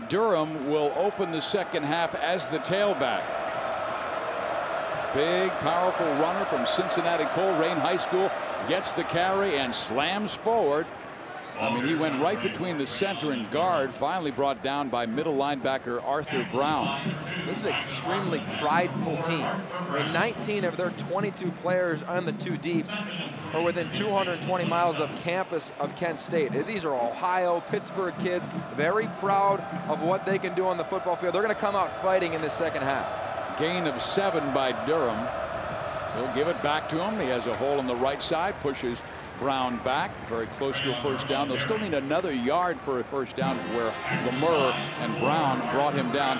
Durham will open the second half as the tailback. Big, powerful runner from Cincinnati Colerain High School gets the carry and slams forward. I mean, he went right between the center and guard, finally brought down by middle linebacker Arthur Brown. This is an extremely prideful team. I mean, 19 of their 22 players on the two deep are within 220 miles of campus of Kent State. These are Ohio, Pittsburgh kids, very proud of what they can do on the football field. They're going to come out fighting in the second half. Gain of 7 by Durham. He'll give it back to him. He has a hole on the right side, pushes Brown back, very close to a first down. They'll still need another yard for a first down where Lemur and Brown brought him down.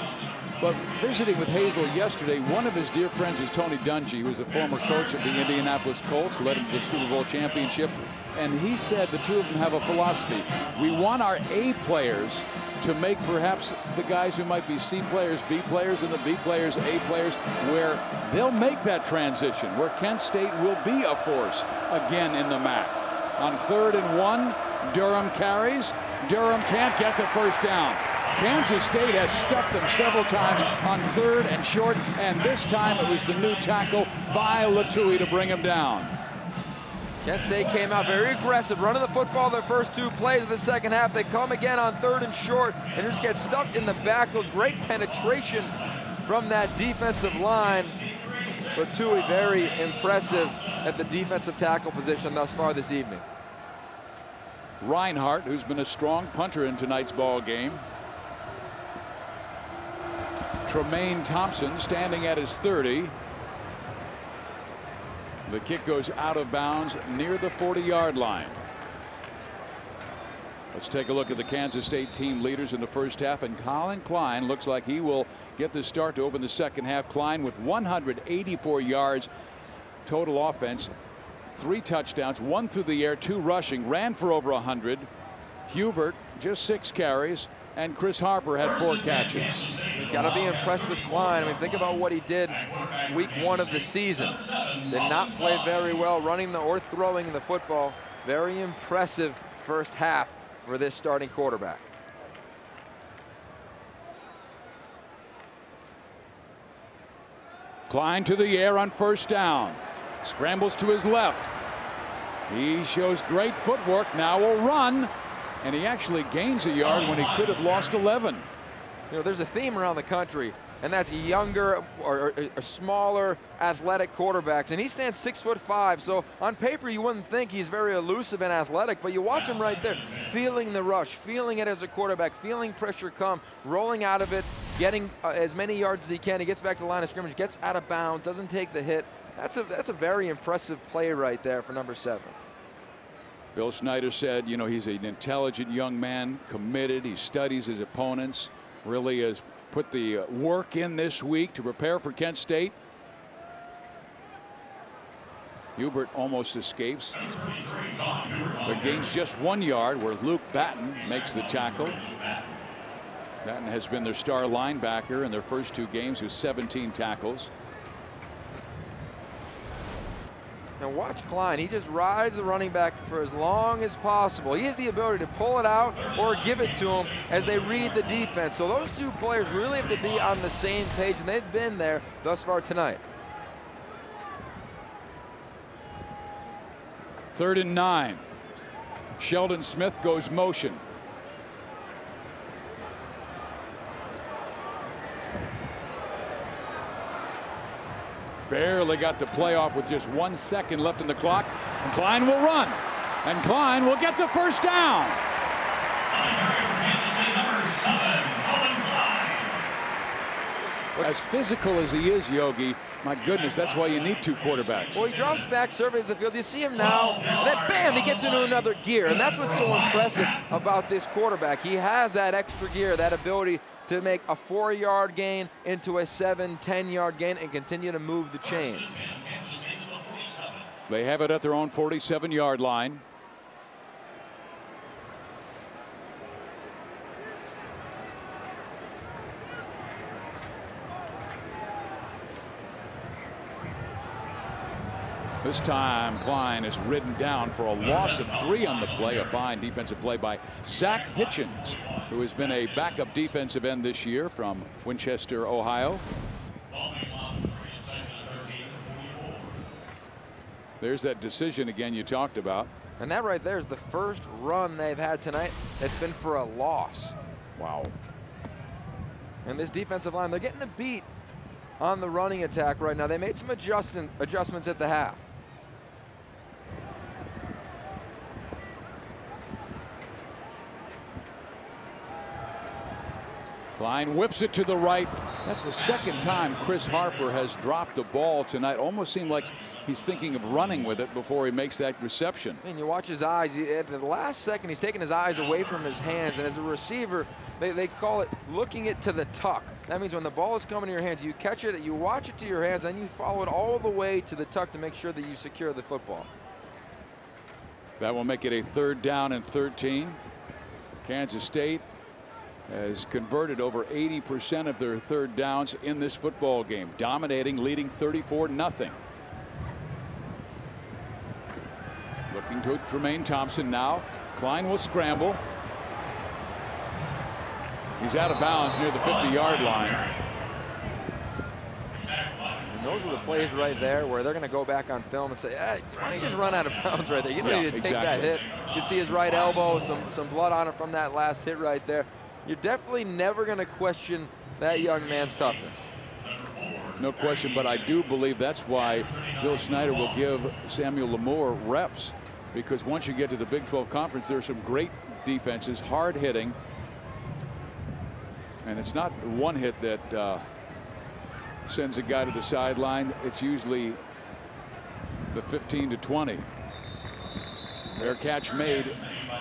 But visiting with Hazel yesterday, one of his dear friends is Tony Dungy, who was the former coach of the Indianapolis Colts, led him to the Super Bowl championship. And he said the two of them have a philosophy. We want our A players to make perhaps the guys who might be C players, B players, and the B players, A players, where they'll make that transition, where Kent State will be a force again in the MAC. On 3rd and 1, Durham carries. Durham can't get the first down. Kansas State has stuffed them several times on 3rd and short, and this time it was the new tackle by Latui to bring him down. Kent State came out very aggressive, running the football their first 2 plays of the second half. They come again on 3rd and short and just get stuffed in the backfield. Great penetration from that defensive line. Latui very impressive at the defensive tackle position thus far this evening. Reinhardt, who's been a strong punter in tonight's ball game. Tremaine Thompson standing at his 30. The kick goes out of bounds near the 40-yard line. Let's take a look at the Kansas State team leaders in the first half, and Colin Klein looks like he will get the start to open the second half. Klein with 184 yards total offense, 3 touchdowns, 1 through the air, 2 rushing, ran for over 100. Hubert just 6 carries, and Chris Harper had 4 catches. You've got to be impressed with Klein. I mean, think about what he did week 1 of the season. Did not play very well running or throwing the football. Very impressive first half for this starting quarterback. Klein to the air on first down. Scrambles to his left. He shows great footwork. Now will run. And he actually gains a yard when he could have lost 11. You know, there's a theme around the country, and that's younger or smaller athletic quarterbacks. And he stands 6'5", so on paper you wouldn't think he's very elusive and athletic, but you watch him right there, feeling the rush, feeling it as a quarterback, feeling pressure come, rolling out of it, getting as many yards as he can. He gets back to the line of scrimmage, gets out of bounds, doesn't take the hit. That's a very impressive play right there for number 7. Bill Snyder said, you know, he's an intelligent young man, committed. He studies his opponents, really has put the work in this week to prepare for Kent State. Hubert almost escapes, but gains just 1 yard where Luke Batten makes the tackle. Batten has been their star linebacker in their first 2 games with 17 tackles. Now watch Klein. He just rides the running back for as long as possible. He has the ability to pull it out or give it to him as they read the defense. So those 2 players really have to be on the same page, and they've been there thus far tonight. 3rd and 9. Sheldon Smith goes motion. Barely got the play off with just 1 second left in the clock. And Klein will run. And Klein will get the first down. As physical as he is, Yogi, my goodness, that's why you need 2 quarterbacks. Well, he drops back, surveys the field. You see him now, and then bam, he gets into another gear. And that's what's so impressive about this quarterback. He has that extra gear, that ability to make a 4-yard gain into a 7, 10-yard gain and continue to move the chains. They have it at their own 47-yard line. This time Klein is ridden down for a loss of 3 on the play. A fine defensive play by Zach Hitchens. who has been a backup defensive end this year from Winchester, Ohio. There's that decision again you talked about. And that right there is the first run they've had tonight that's been for a loss. Wow. And this defensive line, they're getting a beat on the running attack right now. They made some adjustments at the half. Klein whips it to the right. That's the second time Chris Harper has dropped the ball tonight. Almost seemed like he's thinking of running with it before he makes that reception. And you watch his eyes. At the last second, he's taking his eyes away from his hands. And as a receiver, they call it looking it to the tuck. That means when the ball is coming to your hands, you catch it, you watch it to your hands, then you follow it all the way to the tuck to make sure that you secure the football. That will make it a 3rd down and 13. Kansas State has converted over 80% of their 3rd downs in this football game, dominating, leading 34-0. Looking to Tremaine Thompson now. Klein will scramble. He's out of bounds near the 50-yard line. And those are the plays right there where they're going to go back on film and say, hey, why don't you just run out of bounds right there? You don't need to take that hit. You can see his right elbow, some blood on it from that last hit right there. You're definitely never going to question that young man's toughness. No question, but I do believe that's why Bill Snyder will give Samuel Lamore reps, because once you get to the Big 12 Conference, there are some great defenses, hard hitting, and it's not one hit that sends a guy to the sideline. It's usually the 15 to 20. Their catch made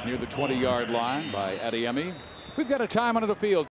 near the 20-yard line by Adeyemi. We've got a time onto the field.